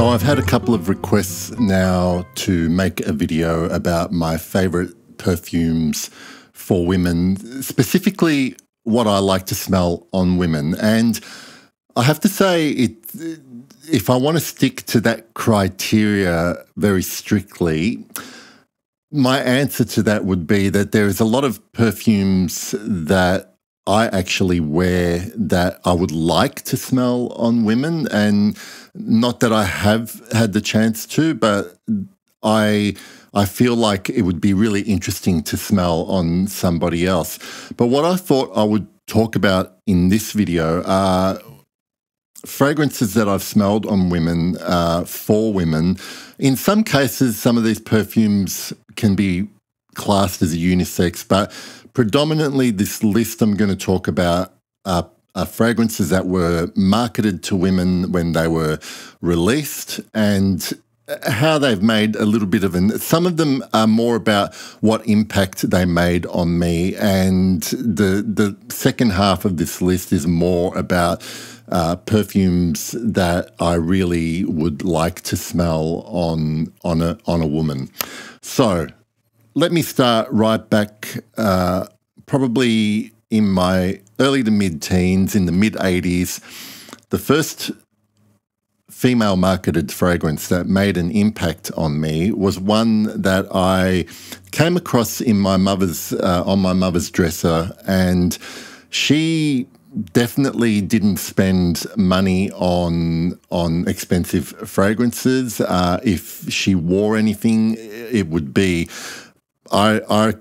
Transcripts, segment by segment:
So I've had a couple of requests now to make a video about my favourite perfumes for women, specifically what I like to smell on women. And I have to say, if I want to stick to that criteria very strictly, my answer to that would be that there is a lot of perfumes that I actually wear that I would like to smell on women, and not that I have had the chance to, but I feel like it would be really interesting to smell on somebody else. But what I thought I would talk about in this video are fragrances that I've smelled on women, for women. In some cases, some of these perfumes can be classed as unisex, but predominantly this list I'm going to talk about are fragrances that were marketed to women when they were released, and how they've made a little bit of some of them are more about what impact they made on me, and the second half of this list is more about perfumes that I really would like to smell on a woman. So let me start right back, probably in my early to mid-teens, in the mid-'80s. The first female marketed fragrance that made an impact on me was one that I came across in my mother's on my mother's dresser, and she definitely didn't spend money on expensive fragrances. If she wore anything, it would be. I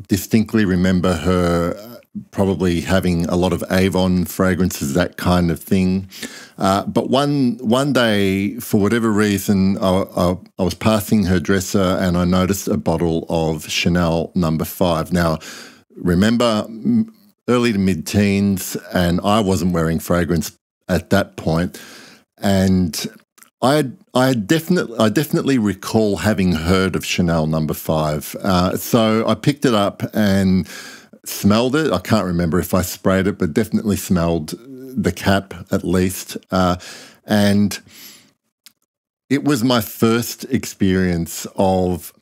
distinctly remember her probably having a lot of Avon fragrances, that kind of thing. But one day, for whatever reason, I was passing her dresser and I noticed a bottle of Chanel No. 5. Now, remember, early to mid-teens, and I wasn't wearing fragrance at that point, and I definitely recall having heard of Chanel No. 5. So I picked it up and smelled it. I can't remember if I sprayed it, but definitely smelled the cap at least. And it was my first experience of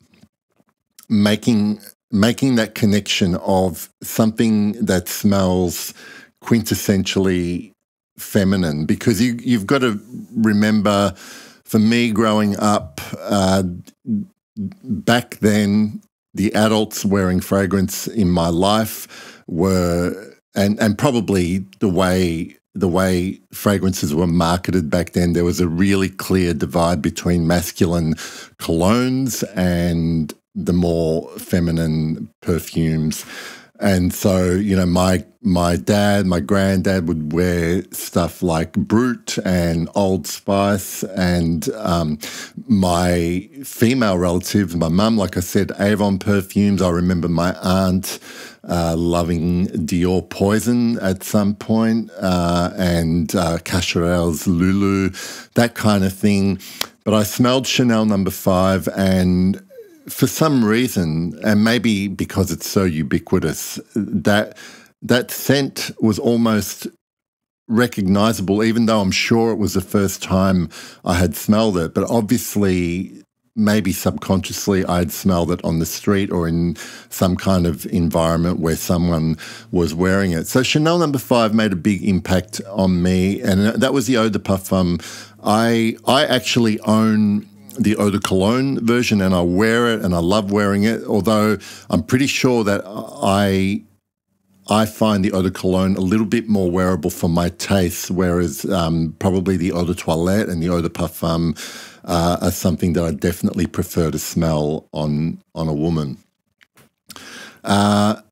making that connection of something that smells quintessentially feminine, because you've got to remember, for me growing up, back then, the adults wearing fragrance in my life were, and probably the way fragrances were marketed back then, there was a really clear divide between masculine colognes and the more feminine perfumes. And so, you know, my dad, my granddad would wear stuff like Brut and Old Spice, and my female relatives, my mum, like I said, Avon perfumes. I remember my aunt loving Dior Poison at some point, and Cacharel's Lulu, that kind of thing. But I smelled Chanel No. 5, and for some reason, and maybe because it's so ubiquitous, that scent was almost recognizable, even though I'm sure it was the first time I had smelled it. But obviously, maybe subconsciously, I had smelled it on the street or in some kind of environment where someone was wearing it. So Chanel No. 5 made a big impact on me, and that was the Eau de Parfum. I actually own the Eau de Cologne version, and I wear it and I love wearing it, although I'm pretty sure that I find the Eau de Cologne a little bit more wearable for my taste, whereas probably the Eau de Toilette and the Eau de Parfum are something that I definitely prefer to smell on a woman. A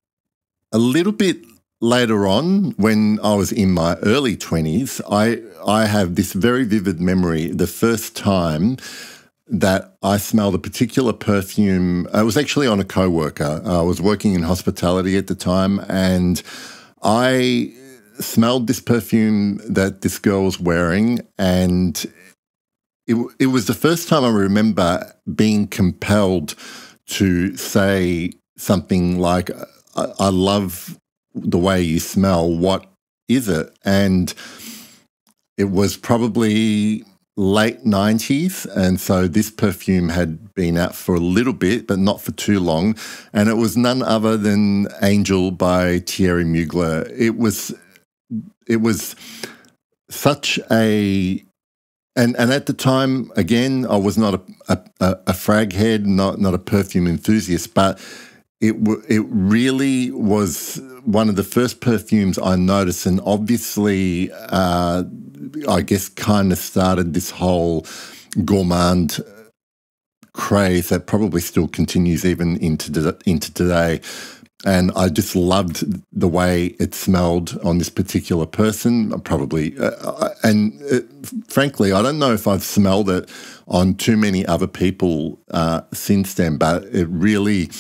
little bit later on, when I was in my early 20s, I have this very vivid memory, the first time that I smelled a particular perfume. I was actually on a coworker. I was working in hospitality at the time, and I smelled this perfume that this girl was wearing, and it was the first time I remember being compelled to say something like, I love the way you smell. What is it? And it was probably late 90s, and so this perfume had been out for a little bit, but not for too long, and it was none other than Angel by Thierry Mugler. It was such a and at the time, again, I was not a frag head, not a perfume enthusiast, but it really was one of the first perfumes I noticed, and obviously, I guess, kind of started this whole gourmand craze that probably still continues even into today. And I just loved the way it smelled on this particular person, probably. Frankly, I don't know if I've smelled it on too many other people since then, but it really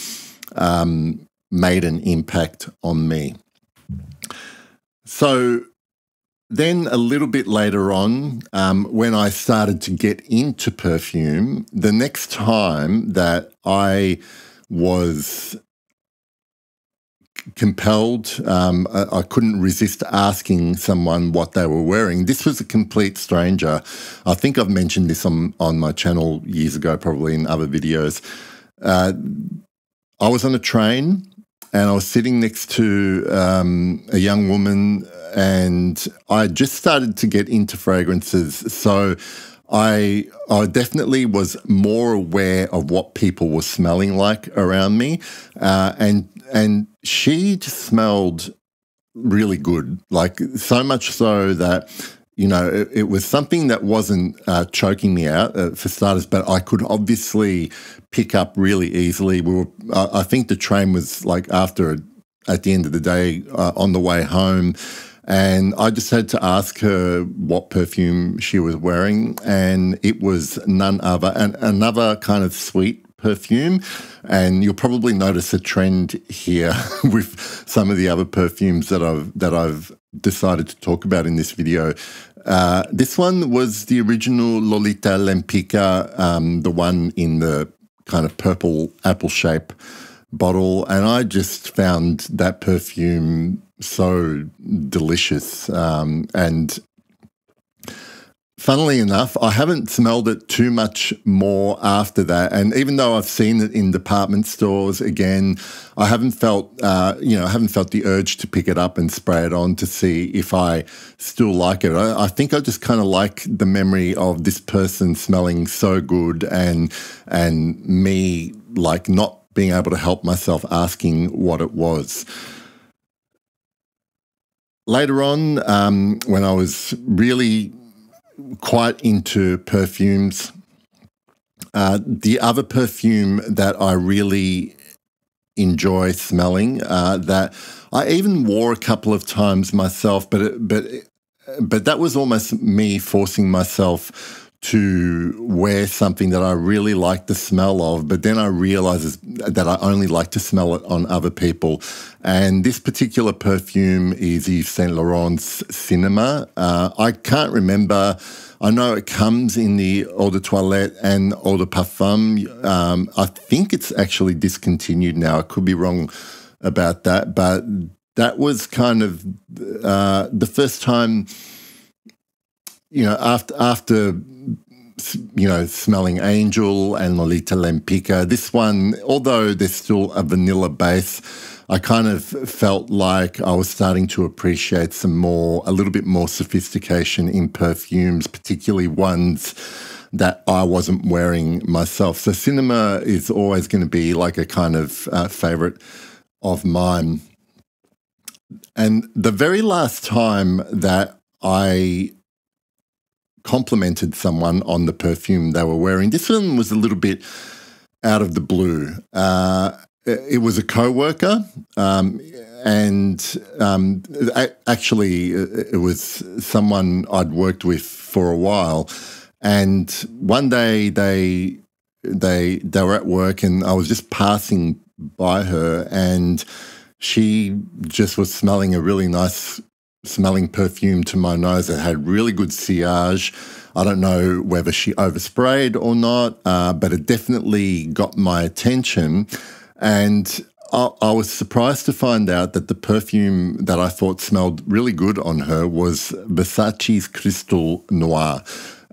made an impact on me. So then a little bit later on, when I started to get into perfume, the next time that I was compelled, I couldn't resist asking someone what they were wearing. This was a complete stranger. I think I've mentioned this on my channel years ago, probably in other videos. I was on a train and I was sitting next to a young woman, and I just started to get into fragrances. So I definitely was more aware of what people were smelling like around me, and she just smelled really good, like so much so that, you know, it was something that wasn't choking me out for starters, but I could obviously pick up really easily. I think the train was like at the end of the day, on the way home, and I just had to ask her what perfume she was wearing, and it was none other, and another kind of sweet perfume. And you'll probably notice a trend here with some of the other perfumes that I've decided to talk about in this video. This one was the original Lolita Lempicka, the one in the kind of purple apple shape bottle, and I just found that perfume so delicious. And funnily enough, I haven't smelled it too much more after that. And even though I've seen it in department stores again, I haven't felt, I haven't felt the urge to pick it up and spray it on to see if I still like it. I think I just kind of like the memory of this person smelling so good, and me like not being able to help myself asking what it was. Later on, when I was really quite into perfumes, the other perfume that I really enjoy smelling, that I even wore a couple of times myself, but that was almost me forcing myself to wear something that I really like the smell of, but then I realized that I only like to smell it on other people. And this particular perfume is Yves Saint Laurent's Cinema. I can't remember. I know it comes in the Eau de Toilette and Eau de Parfum. I think it's actually discontinued now. I could be wrong about that, but that was kind of the first time, after smelling Angel and Lolita Lempicka. This one, although there's still a vanilla base, I kind of felt like I was starting to appreciate a little bit more sophistication in perfumes, particularly ones that I wasn't wearing myself. So Cinema is always going to be like a kind of favorite of mine. And the very last time that I complimented someone on the perfume they were wearing, this one was a little bit out of the blue. It was a co-worker, actually it was someone I'd worked with for a while. And one day they were at work, and I was just passing by her, and she just was smelling a really nice smelling perfume to my nose. It had really good sillage. I don't know whether she oversprayed or not, but it definitely got my attention. And I was surprised to find out that the perfume that I thought smelled really good on her was Versace's Crystal Noir.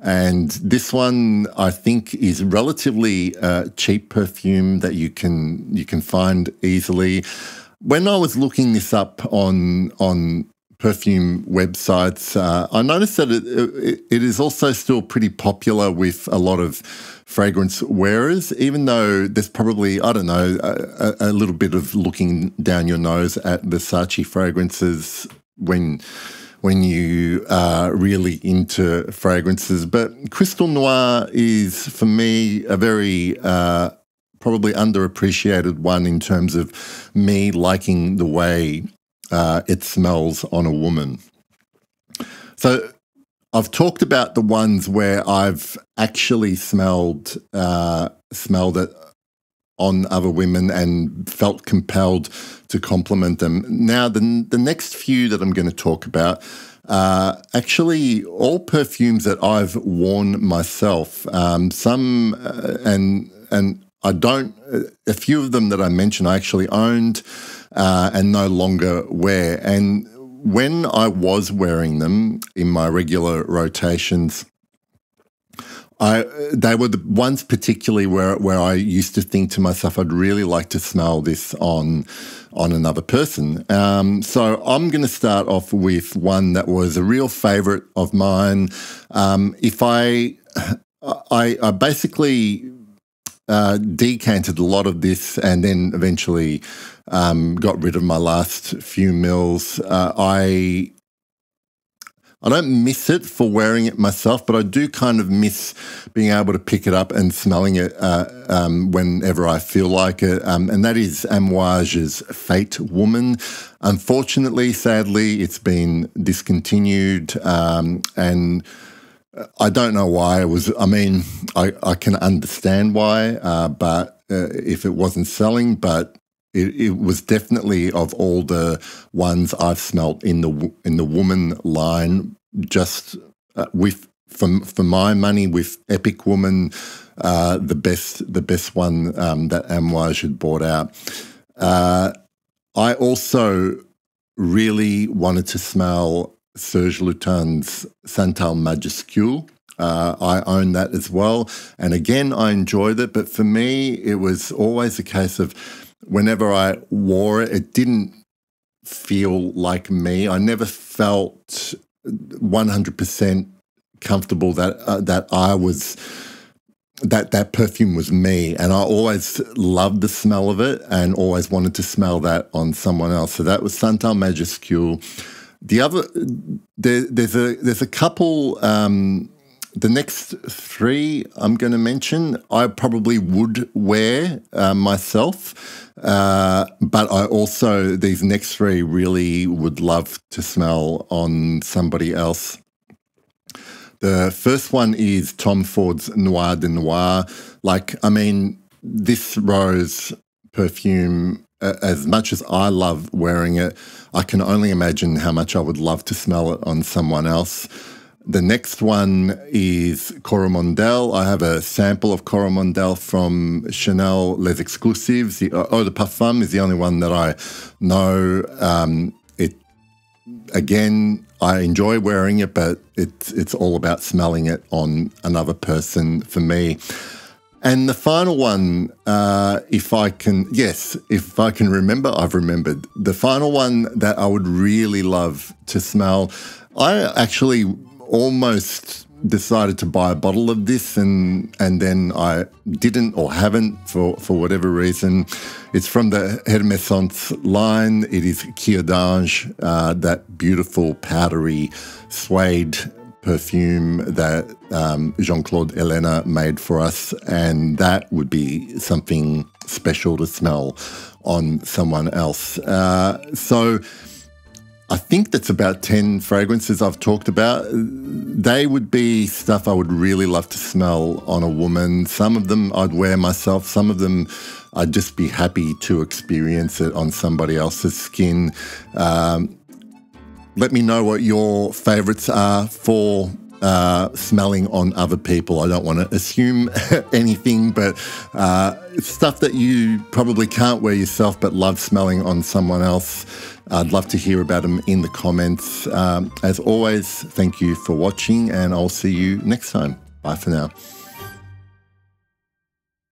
And this one, I think, is relatively cheap perfume that you can find easily. When I was looking this up on perfume websites, I noticed that it is also still pretty popular with a lot of fragrance wearers, even though there's probably, I don't know, a little bit of looking down your nose at Versace fragrances when you are really into fragrances. But Crystal Noir is, for me, a very probably underappreciated one in terms of me liking the way it smells on a woman. So I've talked about the ones where I've actually smelled it on other women and felt compelled to compliment them. Now, the next few that I'm going to talk about are actually all perfumes that I've worn myself. Some and I don't. A few of them that I mentioned I actually owned and no longer wear. And when I was wearing them in my regular rotations, they were the ones particularly where I used to think to myself, I'd really like to smell this on another person. So I'm going to start off with one that was a real favourite of mine. If I basically decanted a lot of this and then eventually got rid of my last few mils. I don't miss it for wearing it myself, but I do kind of miss being able to pick it up and smelling it whenever I feel like it. And that is Amouage's Fate Woman. Unfortunately, sadly, it's been discontinued, and I don't know why. I can understand why, but if it wasn't selling, but it was definitely, of all the ones I've smelt in the woman line, just for my money, with Epic Woman, the best one that Amouage had brought out. I also really wanted to smell Serge Lutens Santal Majuscule. I own that as well, and again, I enjoyed it. But for me, it was always a case of, whenever I wore it, it didn't feel like me. I never felt 100% comfortable that I was that perfume was me, and I always loved the smell of it and always wanted to smell that on someone else. So that was Santal Majuscule. The other, there's a couple. The next three I'm going to mention, I probably would wear myself, but I also, these next three, really would love to smell on somebody else. The first one is Tom Ford's Noir de Noir. This rose perfume, as much as I love wearing it, I can only imagine how much I would love to smell it on someone else. The next one is Coromandel. I have a sample of Coromandel from Chanel Les Exclusives. The Eau de Parfum is the only one that I know. Again, I enjoy wearing it, but it's all about smelling it on another person for me. And the final one, if I can remember, I've remembered. The final one that I would really love to smell, I actually almost decided to buy a bottle of this, and then I didn't, or haven't, for whatever reason. It's from the Hermescence line. It is Kier d'Ange, that beautiful powdery suede perfume that Jean-Claude Helena made for us, and that would be something special to smell on someone else. So I think that's about 10 fragrances I've talked about. They would be stuff I would really love to smell on a woman. Some of them I'd wear myself. Some of them I'd just be happy to experience it on somebody else's skin. Let me know what your favorites are for smelling on other people. I don't want to assume anything, but stuff that you probably can't wear yourself but love smelling on someone else. I'd love to hear about them in the comments. As always, thank you for watching, and I'll see you next time. Bye for now.